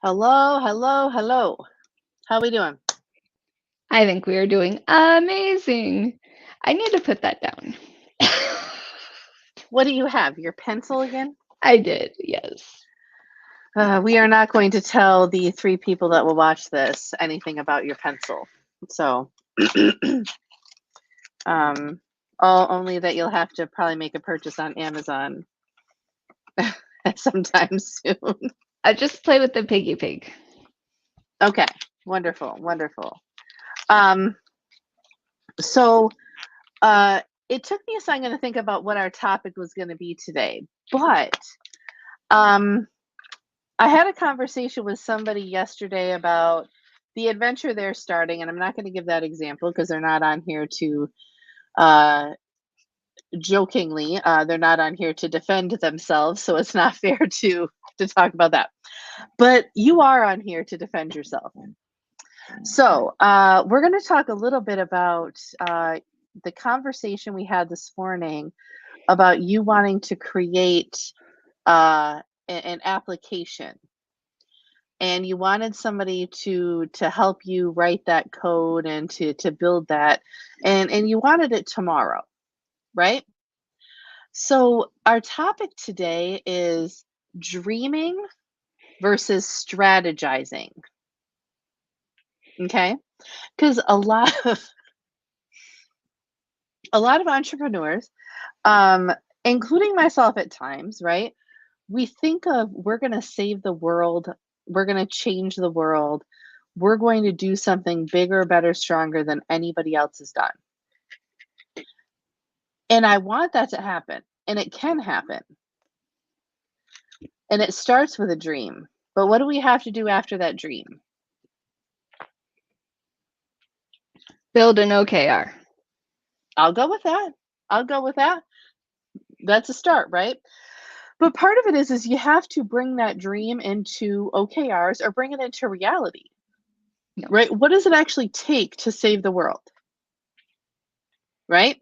Hello, hello, hello. How we doing? I think we are doing amazing. I need to put that down. What do you have? Your pencil again? I did, yes. We are not going to tell the three people that will watch this anything about your pencil. So, um, only that you'll have to probably make a purchase on Amazon sometime soon. I just play with the piggy pig. Okay, wonderful, wonderful. Um, so, uh, it took me a second to think about what our topic was going to be today, but um, I had a conversation with somebody yesterday about the adventure they're starting, and I'm not going to give that example because they're not on here to uh, jokingly. They're not on here to defend themselves, so it's not fair to talk about that. But you are on here to defend yourself. So we're going to talk a little bit about the conversation we had this morning about you wanting to create an application, and you wanted somebody to help you write that code and to build that, and you wanted it tomorrow, right? So our topic today is dreaming versus strategizing. Okay, because a lot of entrepreneurs, um including myself at times, right, we think of, we're going to save the world, we're going to change the world, we're going to do something bigger, better, stronger than anybody else has done. And I want that to happen, and it can happen. And it starts with a dream. But what do we have to do after that dream? Build an OKR. I'll go with that. I'll go with that. That's a start, right? But part of it is you have to bring that dream into OKRs or bring it into reality, No. right? What does it actually take to save the world, right?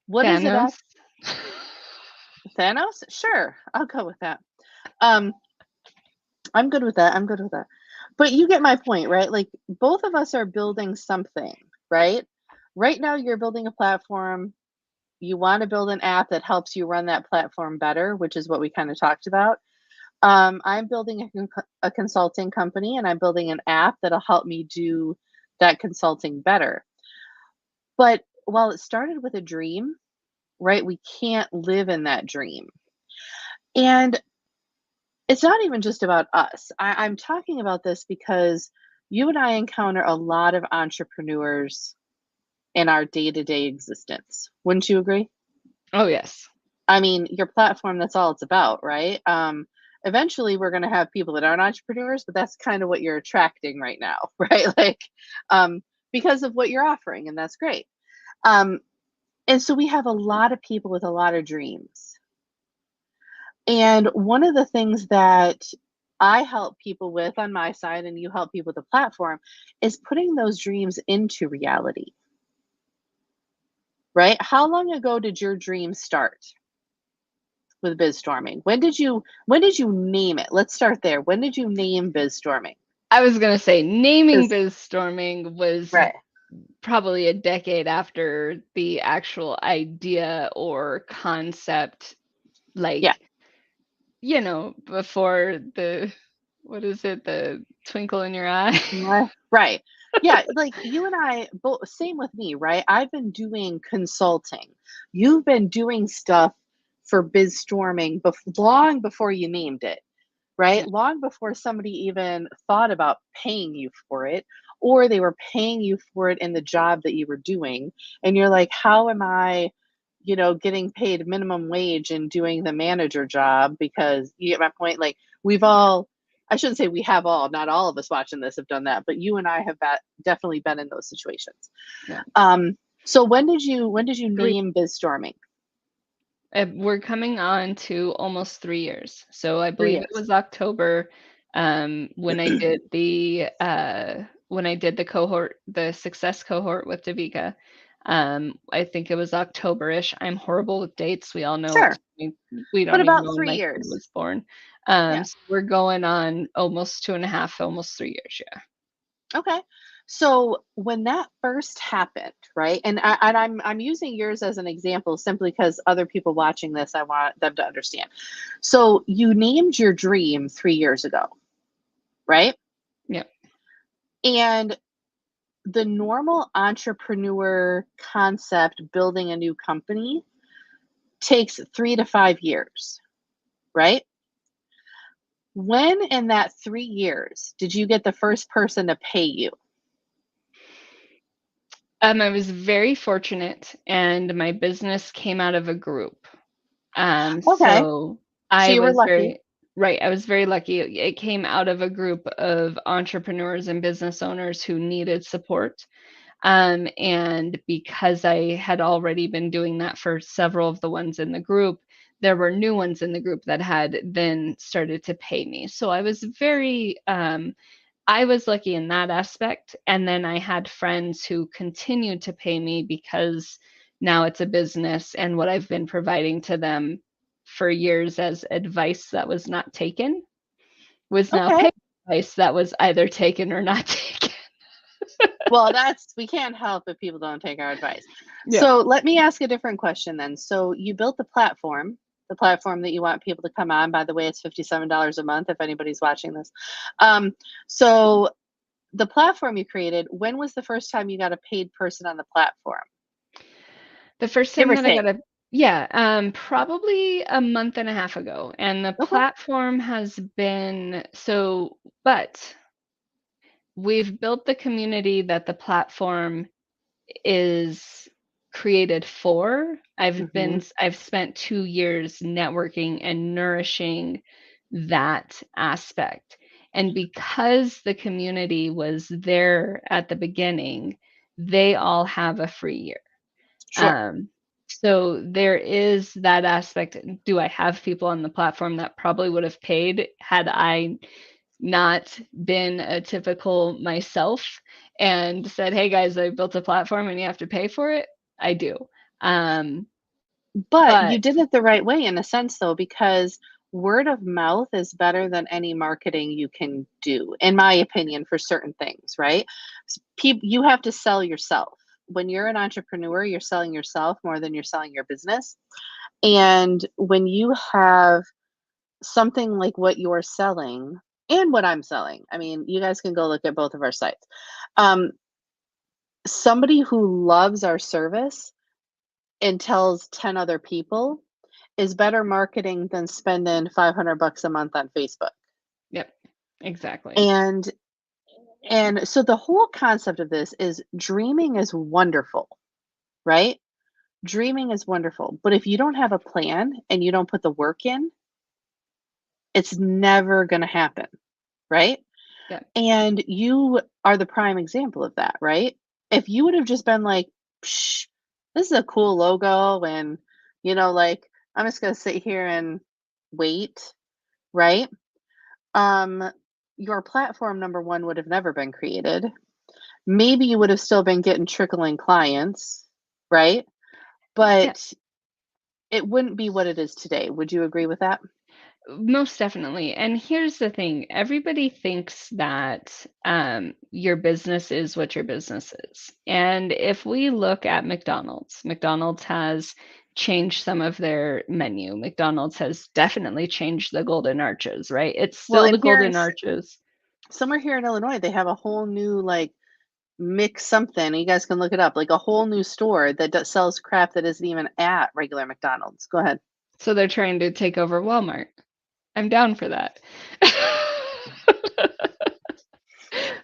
What is it Thanos. act Thanos? Sure, I'll go with that. Um, I'm good with that. I'm good with that. But you get my point, right? Like, both of us are building something, right? Right now, you're building a platform. You want to build an app that helps you run that platform better, which is what we kind of talked about. I'm building a consulting company, and I'm building an app that'll help me do that consulting better. But while it started with a dream, right, we can't live in that dream. And it's not even just about us. I'm talking about this because you and I encounter a lot of entrepreneurs in our day to day existence. Wouldn't you agree? Oh, yes. I mean, your platform, that's all it's about, right? Eventually, we're going to have people that aren't entrepreneurs, but that's kind of what you're attracting right now, right? Like, um, because of what you're offering, and that's great. Um, and so we have a lot of people with a lot of dreams. And one of the things that I help people with on my side, and you help people with the platform, is putting those dreams into reality, right? How long ago did your dream start with Biz Storming? When did you name it? Let's start there. When did you name Biz Storming? I was going to say naming Because Biz Storming was right, probably a decade after the actual idea or concept, yeah, like, before the, what is it, the twinkle in your eye? right, yeah. Like, you and I both, same with me, right? I've been doing consulting. You've been doing stuff for Biz Storming long before you named it, right? Yeah. Long before somebody even thought about paying you for it, or they were paying you for it in the job that you were doing. And you're like, how am I, getting paid minimum wage and doing the manager job? Because you get my point. Like, we've all, I shouldn't say we have all, not all of us watching this have done that, but you and I have definitely been in those situations. Yeah. So when did you Three. name Biz Storming? We're coming on to almost 3 years. So I Three believe it years. was October, when I did the cohort, the success cohort with Davika. I think it was October-ish. I'm horrible with dates. We all know, Sure. 'cause we But don't even about know when 3 my kid years. was born. Yeah. So we're going on almost 2.5, almost 3 years, yeah. Okay. So when that first happened, right? And I'm using yours as an example simply because other people watching this, I want them to understand. So you named your dream 3 years ago, right? Yep. And the normal entrepreneur concept, building a new company, takes 3 to 5 years, right? When in that 3 years did you get the first person to pay you? I was very fortunate, and my business came out of a group. Okay. So So I you were was lucky. very right, I was very lucky. It came out of a group of entrepreneurs and business owners who needed support. And because I had already been doing that for several of the ones in the group, there were new ones in the group that had then started to pay me. So I was lucky in that aspect. And then I had friends who continued to pay me because now it's a business and what I've been providing to them for years as advice that was not taken was now Okay. paid advice that was either taken or not taken. Well, that's we can't help if people don't take our advice. Yeah. So let me ask a different question then. So you built the platform that you want people to come on. By the way, it's $57 a month if anybody's watching this. So the platform you created, when was the first time you got a paid person on the platform? The first Give time or that I take. got a yeah, probably a month and a half ago, and the Okay. platform has been but we've built the community that the platform is created for. Hmm. I've spent 2 years networking and nourishing that aspect, and because the community was there at the beginning, they all have a free year. Sure. Um, so there is that aspect. Do I have people on the platform that probably would have paid had I not been a typical myself and said, "Hey guys, I built a platform and you have to pay for it?" I do. Um, But you but did it the right way in a sense, though, because word of mouth is better than any marketing you can do, in my opinion, for certain things, right? You have to sell yourself. When you're an entrepreneur, you're selling yourself more than you're selling your business. And when you have something like what you're selling and what I'm selling, I mean, you guys can go look at both of our sites. Um, Somebody who loves our service and tells 10 other people is better marketing than spending 500 bucks a month on Facebook. yep, exactly. And so the whole concept of this is dreaming is wonderful, right? Dreaming is wonderful, but if you don't have a plan and you don't put the work in, it's never going to happen, right? Yep. And you are the prime example of that, right? If you would have just been like, Psh, this is a cool logo, and like I'm just going to sit here and wait, right? um, your platform, number one, would have never been created. Maybe you would have still been getting trickling clients, right? Yeah. But it wouldn't be what it is today. Would you agree with that? Most definitely. And here's the thing, everybody thinks that your business is what your business is. And if we look at McDonald's, McDonald's has changed some of their menu. McDonald's has definitely changed the golden arches, right? It's Well, still and the here, golden arches. somewhere here in Illinois, they have a whole new like mix something. You guys can look it up, like a whole new store that sells crap that isn't even at regular McDonald's. Go ahead. So they're trying to take over Walmart. I'm down for that.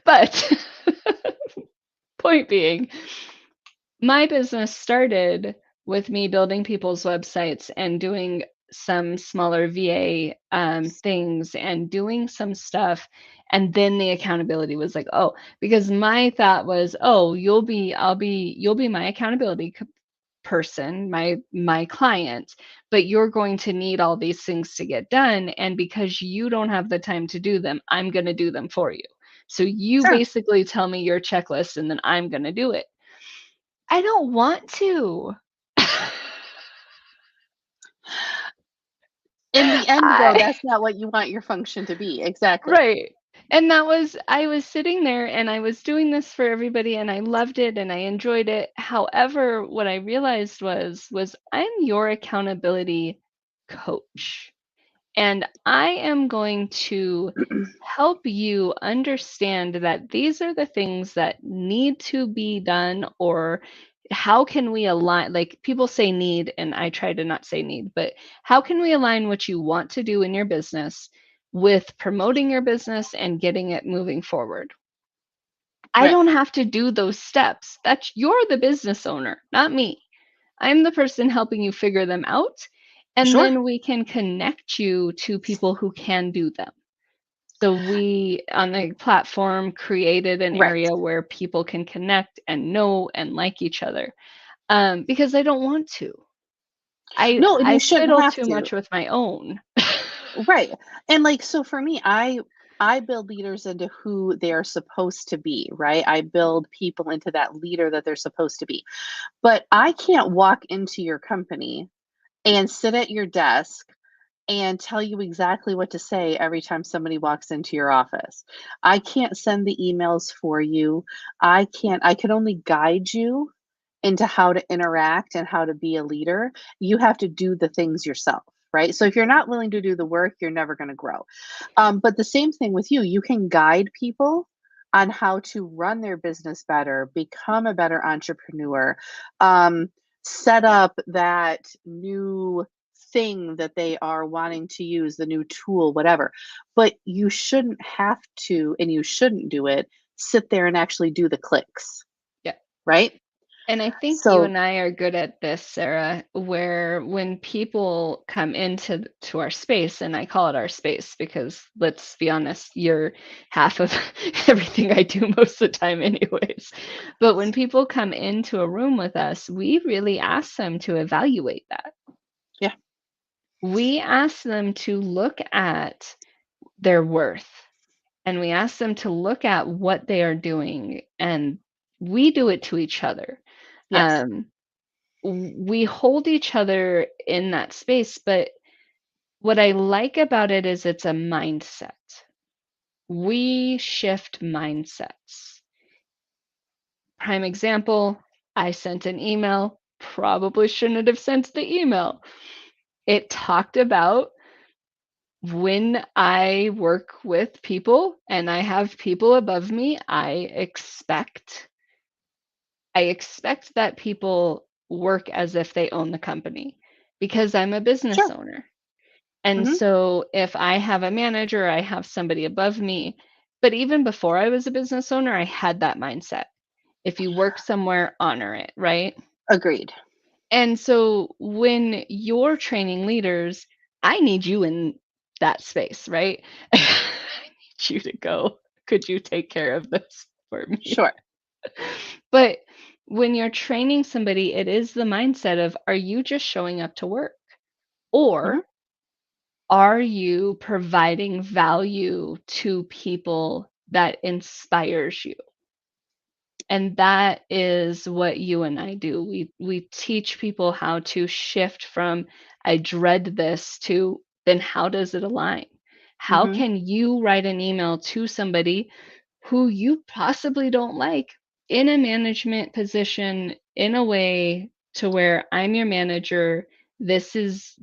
But point being, my business started with me building people's websites and doing some smaller VA things and doing some stuff. And then the accountability was like, oh, because my thought was, oh, you'll be my accountability person, my client, but you're going to need all these things to get done. And because you don't have the time to do them, I'm going to do them for you. So you Sure. basically tell me your checklist and then I'm going to do it. I don't want to. In the end, though, I that's not what you want your function to be. Exactly. Right. And I was sitting there and I was doing this for everybody and I loved it and I enjoyed it. However, what I realized was I'm your accountability coach. And I am going to help you understand that these are the things that need to be done, or how can we align? Like people say need, and I try to not say need, but how can we align what you want to do in your business with promoting your business and getting it moving forward? I Right. don't have to do those steps. That's you're the business owner, not me. I'm the person helping you figure them out, and Sure. then we can connect you to people who can do them. So we, on the platform, created an Right. area where people can connect and know and like each other, because I don't want to. No, and I you shouldn't fiddle have too to. much with my own. Right. And like so for me, I build leaders into who they are supposed to be, right? I build people into that leader that they're supposed to be. But I can't walk into your company and sit at your desk and tell you exactly what to say every time somebody walks into your office. I can't send the emails for you. I can only guide you into how to interact and how to be a leader. You have to do the things yourself, right? So if you're not willing to do the work, you're never going to grow. But the same thing with you. You can guide people on how to run their business better, become a better entrepreneur, um, set up that new thing that they are wanting to use, the new tool, whatever. But you shouldn't have to, and you shouldn't do it, sit there and actually do the clicks, Yeah. right? And I think you So, and I are good at this, Sarah, where when people come into to our space, and I call it our space because let's be honest, you're half of everything I do most of the time anyways. But when people come into a room with us, we really ask them to evaluate that. yeah, We ask them to look at their worth, and we ask them to look at what they are doing, and we do it to each other. yes, Um, we hold each other in that space, but what I like about it is it's a mindset. We shift mindsets. Prime example, I sent an email, probably shouldn't have sent the email. It talked about when I work with people and I have people above me, I expect that people work as if they own the company because I'm a business sure. owner. And Hmm. so if I have a manager, I have somebody above me. But even before I was a business owner, I had that mindset. If you work somewhere, honor it, right? Agreed. And so when you're training leaders, I need you in that space, right? I need you to go. Could you take care of this for me? Sure. But when you're training somebody, it is the mindset of, are you just showing up to work? Hmm. Or are you providing value to people that inspires you? And that is what you and I do. We teach people how to shift from I dread this to then how does it align? How Hmm. can you write an email to somebody who you possibly don't like in a management position in a way to where I'm your manager. This is,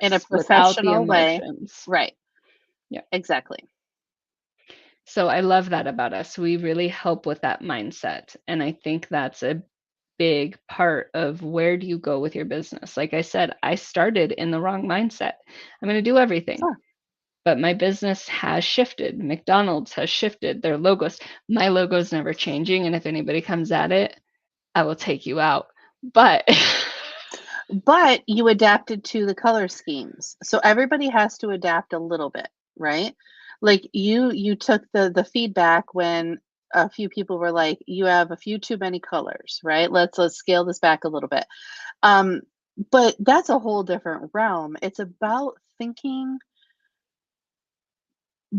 In a steps without the professional way. emotions. Right. Yeah. Exactly. So I love that about us. We really help with that mindset. And I think that's a big part of where do you go with your business. Like I said, I started in the wrong mindset. I'm going to do everything. Sure. But my business has shifted. McDonald's has shifted their logos. My logo's never changing. And if anybody comes at it, I will take you out. But But you adapted to the color schemes. So everybody has to adapt a little bit, right? Like you took the feedback when a few people were like, you have a few too many colors, right? Let's scale this back a little bit. Um, but that's a whole different realm. It's about thinking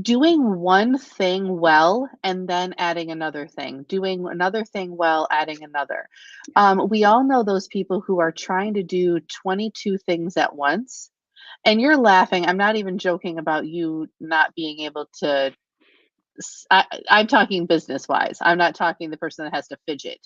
doing one thing well and then adding another thing, doing another thing well, adding another. We all know those people who are trying to do 22 things at once. And you're laughing. I'm not even joking about you not being able to. I'm talking business wise. I'm not talking the person that has to fidget.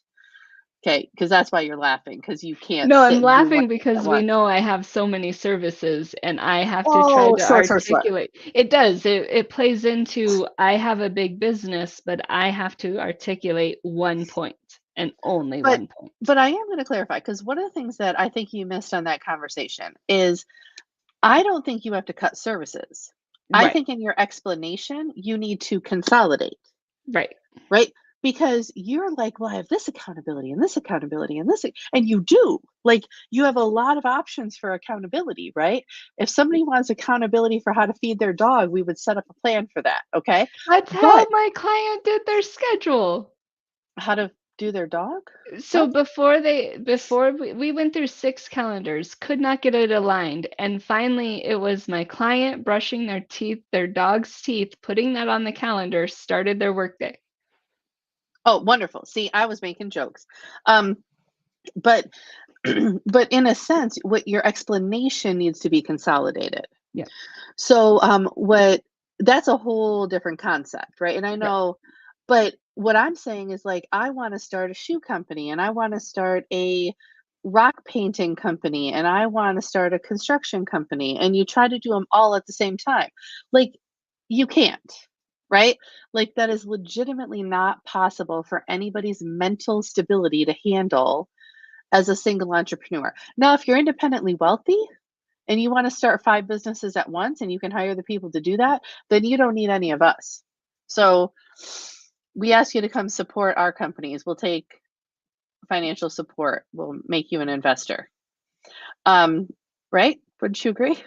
Okay, because that's why you're laughing, because you can't No, I'm sit and do one laughing thing at because we once. know I have so many services and I have to try Oh, to sure. articulate. It does. It plays into I have a big business, but I have to articulate one point and only But one point. but I am going to clarify, because one of the things that I think you missed on that conversation is I don't think you have to cut services. I Right. think in your explanation you need to consolidate. Right. Right? Because you're like, well, I have this accountability and this accountability and this, and you do. Like, you have a lot of options for accountability, right? If somebody wants accountability for how to feed their dog, we would set up a plan for that. Okay. That's how But my client did their schedule. how to do their dog? So What? before we went through 6 calendars, could not get it aligned, and finally it was my client brushing their dog's teeth, putting that on the calendar, started their workday. Oh, wonderful. See, I was making jokes. Um, but but in a sense, what your explanation needs to be consolidated. Yeah. So, what that's a whole different concept, right? And I Right. know, but what I'm saying is like, I want to start a shoe company and I want to start a rock painting company and I want to start a construction company. And you try to do them all at the same time. Like, you can't, right? Like, that is legitimately not possible for anybody's mental stability to handle as a single entrepreneur. Now, if you're independently wealthy, and you want to start 5 businesses at once and you can hire the people to do that, then you don't need any of us. So we ask you to come support our companies. We'll take financial support. We'll make you an investor. Um, right? Wouldn't you agree?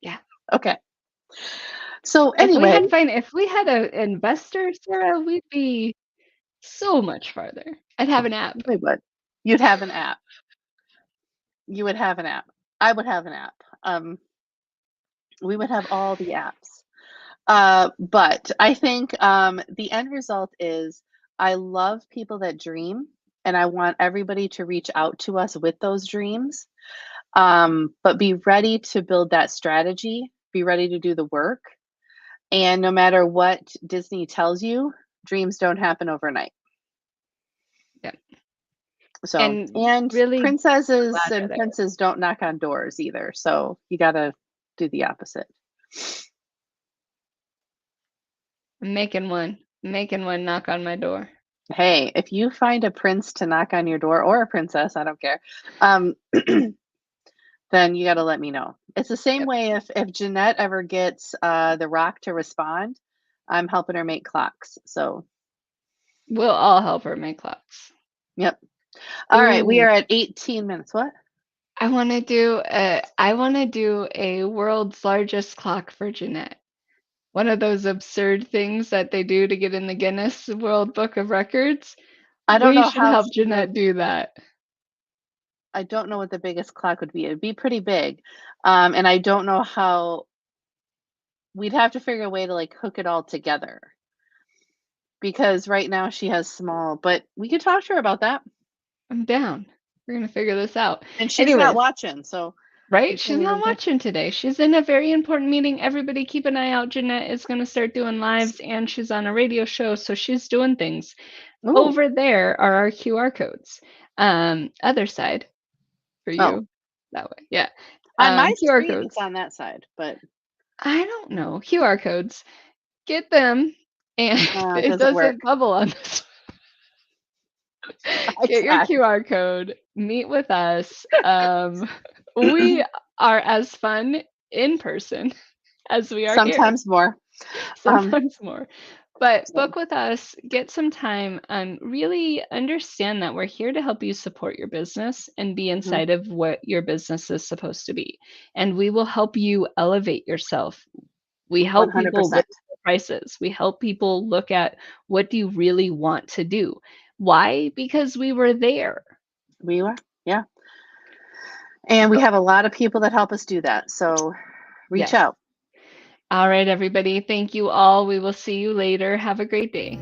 Yeah. Okay. So anyway, If we had a investor, Sarah, we'd be so much farther. I'd have an app. we would. You'd have an app. You would have an app. I would have an app. We would have all the apps. But I think the end result is I love people that dream, and I want everybody to reach out to us with those dreams. But be ready to build that strategy, be ready to do the work. And no matter what Disney tells you, dreams don't happen overnight. Yeah. So, And and really princesses glad you're and there. princes don't knock on doors either. So, you got to do the opposite. I'm making one knock on my door. Hey, if you find a prince to knock on your door, or a princess, I don't care, then you got to let me know. It's the same Yep. way if Jeanette ever gets The Rock to respond, I'm helping her make clocks. So, We'll all help her make clocks. yep. All right, we Ooh, are at 18 minutes. What? I want to do a world's largest clock for Jeanette. One of those absurd things that they do to get in the Guinness World Book of Records. I don't We know should how help she would. Jeanette do that. I don't know what the biggest clock would be. It'd be pretty big, and I don't know how. We'd have to figure a way to like hook it all together, because right now she has small. But we could talk to her about that. I'm down. We're gonna figure this out. And she's not Anyways, watching, so we right? She's can't not even think. watching today. She's in a very important meeting. Everybody keep an eye out. Jeanette is gonna start doing lives and she's on a radio show, so she's doing things. Ooh, Over there are our QR codes. Other side for oh, you. That way. Yeah. on my QR screen, it's codes. on that side, but I don't know. QR codes. Get them and it it doesn't work. doesn't bubble on this. I Get your tried. QR code, meet with us. We are as fun in person as we are here, Sometimes more. Um, sometimes more. But so book with us, get some time, really understand that we're here to help you support your business and be mhm, inside of what your business is supposed to be. And we will help you elevate yourself. We help people raise 100%. their prices. We help people look at what do you really want to do. Why? Because we were there. We are, yeah. And we So, have a lot of people that help us do that. So reach yes. out. All right, everybody. Thank you all. We will see you later. Have a great day.